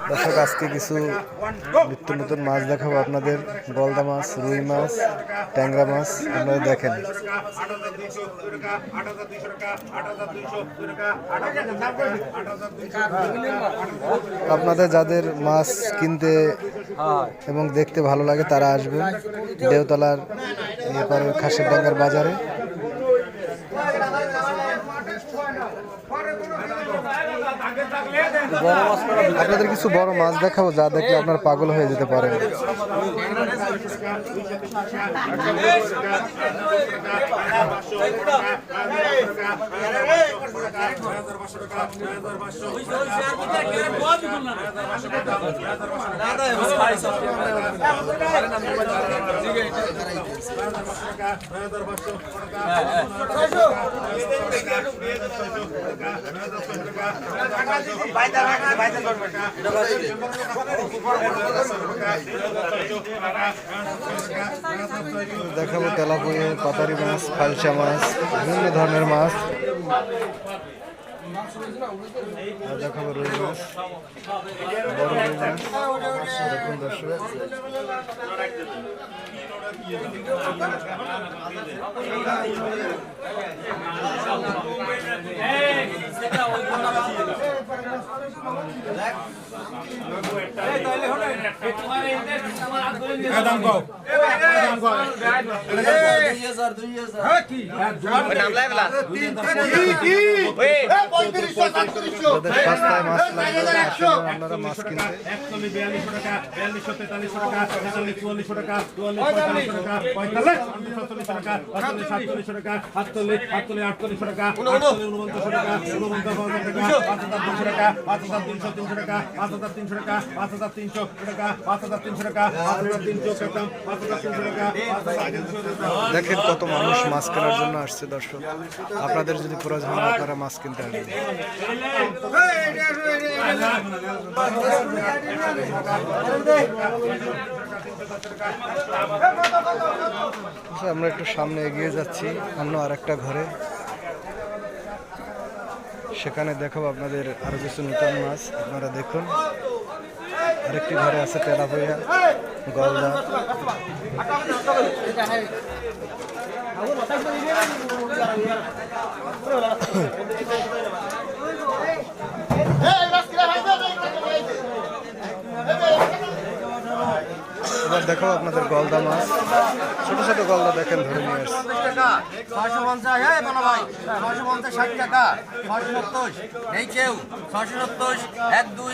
দর্শক, আজকে কিছু নিত্য নতুন মাছ দেখাবো আপনাদের। গলদা মাছ, রুই মাছ, ট্যাংরা মাছ আপনারা দেখেন। আপনাদের যাদের মাছ কিনতে এবং দেখতে ভালো লাগে তারা আসবেন দেওতলার এপারে খাসিরডাঙ্গার বাজারে। আপনাদের কিছু বড় মাছ দেখাবো যা দেখলে আপনার পাগল হয়ে যেতে পারেন। দেখাবো তেলাপিয়া, পাতারি মাছ, ফালসা মাছ, বিভিন্ন ধরনের মাছ। দেখাবো রুই মাছ, বড় রুই মাছ। দেখুন দর্শক, সস্তায় মাছ লাগবে আপনারা মাছ কিনতে। 42 টাকা, 43 টাকা, 44 টাকা, 44 টাকা, 45 টাকা, 47 টাকা, 48 টাকা, 49 টাকা, 53 টাকা, 5300 টাকা, 5300 টাকা, 5300 টাকা, 5300 টাকা, 5300 টাকা। দেখেন কত মানুষ মাছ কেনার জন্য আসছে। দর্শক, আপনাদের যদি প্রয়োজন হয় আপনারা মাছ কিনতে আসবেন। আমরা একটু সামনে এগিয়ে যাচ্ছি অন্য আরেকটা ঘরে। সেখানে দেখাবো আপনাদের আরো কিছু নতুন মাছ। আপনারা দেখুন, আরেকটি ঘরে আছে তেলাপিয়া, গলদা। এবার দেখাবো আপনাদের গলদা মাছ। ছোট ছোট গলদা দেখেন, ধরে নিয়ে আসছে। 650 টাকা, 670 এই কেউ 670 1 2